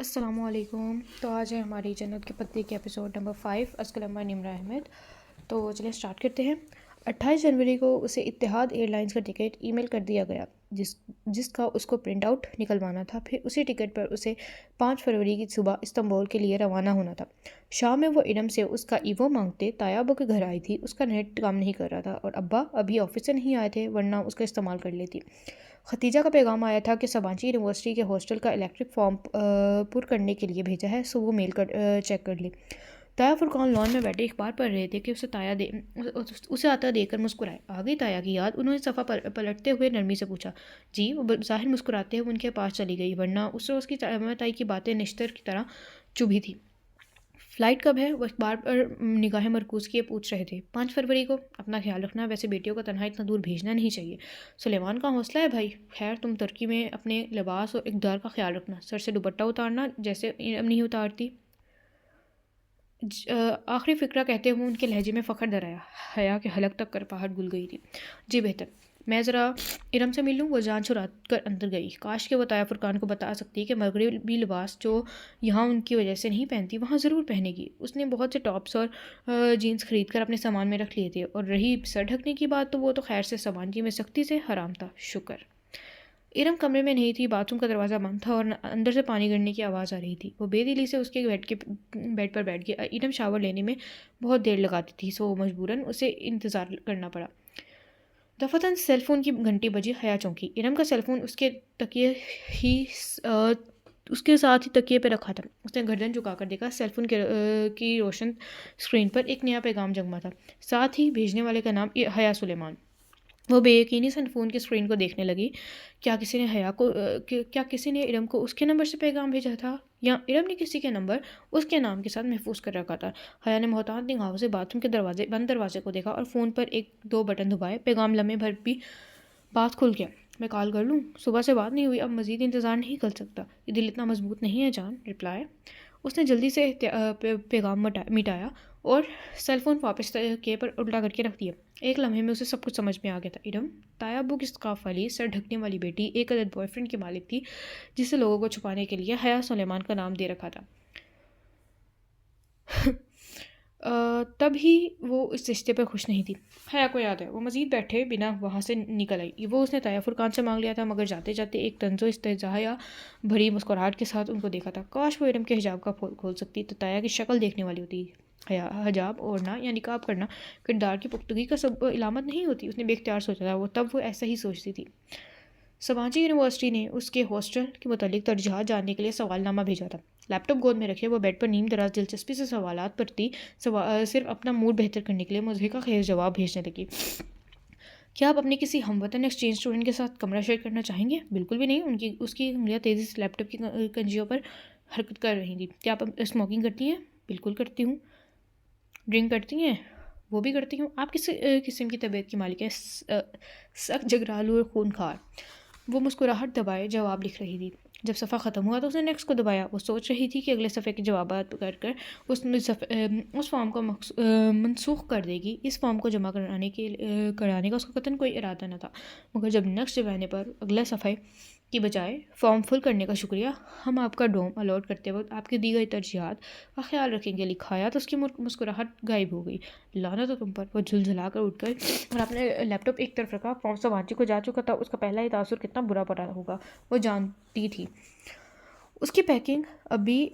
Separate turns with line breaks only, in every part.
السلام علیکم. تو آج ہے ہماری جنت کے پتے کے ایپیسوڈ نمبر 5. از کلمہ نمرہ احمد. تو چلیں اسٹارٹ کرتے ہیں. 28 جنوری کو اسے اتحاد ایئر لائنس کا ٹکٹ ای میل کر دیا گیا جس کا اس کو پرنٹ آؤٹ نکلوانا تھا. پھر اسی ٹکٹ پر اسے 5 فروری کی صبح استنبول کے لیے روانہ ہونا تھا. شام میں وہ ارم سے اس کا ایوو مانگتے. تایا ابو کے گھر آئی تھی. اس کا نیٹ کام نہیں کر رہا تھا اور ابا ابھی آفس سے نہیں آئے تھے ورنہ اس کا استعمال کر لیتی. ختیجہ کا پیغام آیا تھا کہ سبانچی یونیورسٹی کے ہاسٹل کا الیکٹرک فارم پر کرنے کے لیے بھیجا ہے, سو وہ میل چیک کر لی. تایا فرقان لان میں بیٹھے اخبار پڑھ رہے تھے کہ اسے آتا دیکھ کر مسکرائے. آ گئی تایا کی یاد. انہوں نے صفحہ پلٹتے ہوئے نرمی سے پوچھا. جی. وہ ظاہر مسکراتے ہوئے ان کے پاس چلی گئی ورنہ اس روز کی تائی کی باتیں نشتر کی طرح چبھی تھی. فلائٹ کب ہے؟ وہ اخبار پر نگاہیں مرکوز کیے پوچھ رہے تھے. 5 فروری کو. اپنا خیال رکھنا. ویسے بیٹیوں کو تنہا اتنا دور بھیجنا نہیں چاہیے. سلیمان کا حوصلہ ہے بھائی. خیر تم ترکی میں اپنے لباس اور اقدار کا خیال رکھنا. سر سے دوپٹہ اتارنا جیسے نہیں اتارتی. آخری فقرہ کہتے ہوئے ان کے لہجے میں فخر در آیا. حیا کے حلق تک کر پہاڑ گل گئی تھی. جی بہتر. میں ذرا ارم سے ملوں. وہ جان چھڑا کر اندر گئی. کاش کہ وہ تایا فرقان کو بتا سکتی کہ مغربی لباس جو یہاں ان کی وجہ سے نہیں پہنتی وہاں ضرور پہنے گی. اس نے بہت سے ٹاپس اور جینس خرید کر اپنے سامان میں رکھ لیے تھے, اور رہی سر ڈھکنے کی بات تو وہ تو خیر سے سبانچی میں سختی سے حرام تھا. شکر. ارم کمرے میں نہیں تھی. باتھ روم کا دروازہ بند تھا اور اندر سے پانی گرنے کی آواز آ رہی تھی. وہ بے دلی سے اس کے بیڈ پر بیٹھ گیا. ارم شاور لینے میں بہت دیر لگاتی تھی, سو مجبوراً اسے انتظار کرنا پڑا. دفتن سیل فون کی گھنٹی بجی. حیا چونکی. ارم کا سیل فون اس کے ساتھ ہی تکیے پہ رکھا تھا. اس نے گردن جھکا کر دیکھا. سیل فون کی روشن اسکرین پر ایک نیا پیغام جگما تھا, ساتھ ہی بھیجنے والے کا نام حیا سلیمان. وہ بے یقینی سے فون کی اسکرین کو دیکھنے لگی. کیا کسی نے ارم کو اس کے نمبر سے پیغام بھیجا تھا, یا ارم نے کسی کے نمبر اس کے نام کے ساتھ محفوظ کر رکھا تھا؟ حیا نے محتاط نگاہوں سے باتھ روم کے بند دروازے کو دیکھا اور فون پر 1-2 بٹن دبائے. پیغام لمحے بھر بھی بات کھل گیا. میں کال کر لوں؟ صبح سے بات نہیں ہوئی, اب مزید انتظار نہیں کر سکتا. یہ دل اتنا مضبوط نہیں ہے جان. رپلائی. اس نے جلدی سے پیغام مٹایا اور سیل فون واپس کے پر الٹا کر کے رکھ دیا. ایک لمحے میں اسے سب کچھ سمجھ میں آ گیا تھا. ارم تایا ابو کی اسکارف والی, سر ڈھکنے والی بیٹی, ایک عدد بوائے فرینڈ کی مالک تھی جسے لوگوں کو چھپانے کے لیے حیا سلیمان کا نام دے رکھا تھا. تب ہی وہ اس رشتے پر خوش نہیں تھی. حیا کو یاد ہے وہ مزید بیٹھے بنا وہاں سے نکل آئی. وہ اس نے تایا فرقان سے مانگ لیا تھا, مگر جاتے جاتے ایک طنز و استہزاء بھری مسکراہٹ کے ساتھ ان کو دیکھا تھا. کاش وہ ارم کے حجاب کا کھول سکتی تو تایا کی شکل دیکھنے والی ہوتی. حجاب اوڑھنا یا نقاب کرنا کردار کی پختگی کا سب علامت نہیں ہوتی. اس نے بے اختیار سوچا تھا. وہ تب وہ ایسا ہی سوچتی تھی. سبانچی یونیورسٹی نے اس کے ہاسٹل کے متعلق ترجیحات جاننے کے لیے سوال نامہ بھیجا تھا. لیپ ٹاپ گود میں رکھے وہ بیڈ پر نیم دراز دلچسپی سے سوالات پر تھی. صرف اپنا موڈ بہتر کرنے کے لیے مضحکہ خیز جواب بھیجنے لگی. کیا آپ اپنے کسی ہم وطن ایکسچینج اسٹوڈنٹ کے ساتھ کمرہ شیئر کرنا چاہیں گے؟ بالکل بھی نہیں. اس کی انگلیاں تیزی سے لیپ ٹاپ کی کنجیوں پر حرکت کر رہی تھیں. کیا آپ اسموکنگ کرتی ہیں؟ بالکل کرتی ہوں. ڈرنک کرتی ہیں؟ وہ بھی کرتی ہوں. آپ کس قسم کی طبیعت کی مالک ہیں؟ سخت جگرالو اور خونخوار. وہ مسکراہٹ دبائے جواب لکھ رہی تھی. جب صفحہ ختم ہوا تو اس نے نیکسٹ کو دبایا. وہ سوچ رہی تھی کہ اگلے صفحے کے جوابات کر اس فارم کو منسوخ کر دے گی. اس فارم کو جمع کرانے کا اس کا قطعاً کوئی ارادہ نہ تھا, مگر جب نیکسٹ دبانے پر اگلے صفحے کی بجائے فارم فل کرنے کا شکریہ, ہم آپ کا ڈوم الاٹ کرتے وقت آپ کی دی گئی ترجیحات کا خیال رکھیں گے لکھا آیا تو اس کی مسکراہٹ غائب ہو گئی. لعنت ہو تم پر. وہ جھلجھلا کر اٹھ گئے اور اپنے لیپ ٹاپ ایک طرف رکھا. فارم سبانچی کو جا چکا تھا. اس کا پہلا ہی تاثر کتنا برا پڑا ہوگا وہ جانتی تھی. اس کی پیکنگ ابھی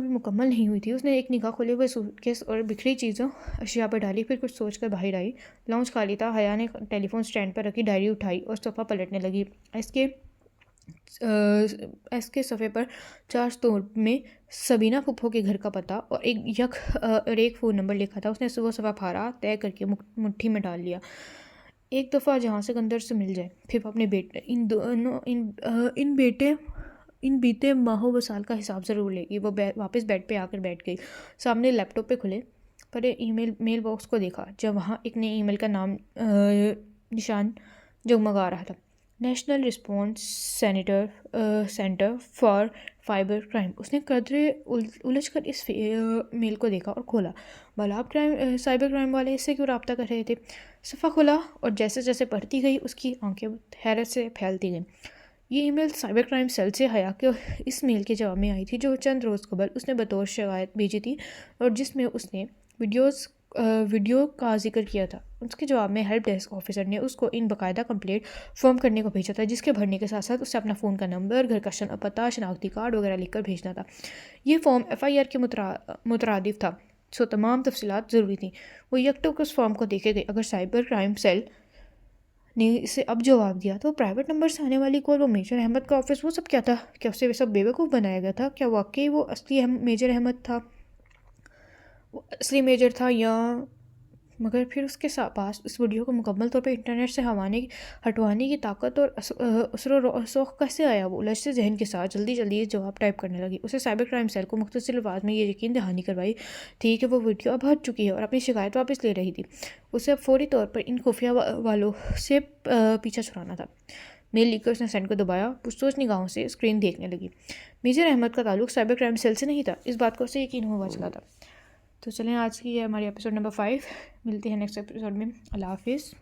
مکمل نہیں ہوئی تھی. اس نے ایک نگاہ کھولے ہوئے سوٹ کیس اور بکھری چیزوں اشیاء پر ڈالی, پھر کچھ سوچ کر باہر آئی. لاؤنج خالی تھا. حیا نے ٹیلی فون اسٹینڈ پر رکھی ڈائری اٹھائی اور صفحہ پلٹنے لگی. اس کے صفحے پر 4 سطور میں سبینہ پھپھو کے گھر کا پتہ اور ایک فون نمبر لکھا تھا. اس نے وہ صفحہ پھاڑا, طے کر کے مٹھی میں ڈال لیا. ایک دفعہ جہاں سکندر سے مل جائے, پھر اپنے ان بیتے ماہوں و سال کا حساب ضرور لے گی. وہ واپس بیڈ پہ آ کر بیٹھ گئی. سامنے لیپ ٹاپ پہ کھلے پڑے میل باکس کو دیکھا, جب وہاں ایک نئے ای میل کا نام نشان جگمگا رہا تھا. National response centre for cyber crime. اس نے قدرے الجھ کر اس میل کو دیکھا اور کھولا. بلاب سائبر کرائم والے اس سے کیوں رابطہ کر رہے تھے؟ صفحہ کھلا اور جیسے جیسے پڑھتی گئی اس کی آنکھیں حیرت سے پھیلتی گئیں. یہ ای میل سائبر کرائم سیل سے حیا کے اس میل کے جواب میں آئی تھی جو چند روز قبل اس نے بطور شکایت بھیجی تھی اور جس میں اس نے ویڈیو کا ذکر کیا تھا۔ اس کے جواب میں ہیلپ ڈیسک آفیسر نے اس کو ان باقاعدہ کمپلیٹ فارم کرنے کو بھیجا تھا جس کے بھرنے کے ساتھ ساتھ اسے اپنا فون کا نمبر، گھر کا پتہ، شناختی کارڈ وغیرہ لکھ کر بھیجنا تھا۔ یہ فارم FIR کے مترادف تھا، سو تمام تفصیلات ضروری تھیں۔ وہ یکٹوک اس فارم کو دیکھے گئے۔ اگر سائبر کرائم سیل نے اسے اب جواب دیا تو پرائیویٹ نمبر سے آنے والی کال، وہ میجر احمد کا آفس، وہ سب کیا تھا؟ کیا اسے سب بیوقوف بنایا گیا تھا؟ کیا واقعی وہ اصلی میجر احمد تھا، وہ اصلی میجر تھا یا؟ مگر پھر اس کے پاس اس ویڈیو کو مکمل طور پر انٹرنیٹ سے ہٹوانے کی طاقت اور اثر و رسوخ کیسے آیا؟ وہ الجھتے ذہن کے ساتھ جلدی جواب ٹائپ کرنے لگی۔ اسے سائبر کرائم سیل کو مختصر الفاظ میں یہ یقین دہانی کروائی تھی کہ وہ ویڈیو اب ہٹ چکی ہے اور اپنی شکایت واپس لے رہی تھی۔ اسے اب فوری طور پر ان خفیہ والوں سے پیچھا چھڑانا تھا۔ میل لکھ کر اس نے سینڈ کو دبایا، پرسوچ نگاہوں سے اسکرین دیکھنے لگی۔ میجر احمد کا تعلق سائبر کرائم سیل سے نہیں تھا، اس بات کو اسے یقین ہوا چلا تھا۔ تو چلیں آج کی یہ ہماری ایپیسوڈ نمبر 5، ملتی ہے نیکسٹ ایپیسوڈ میں۔ اللہ حافظ۔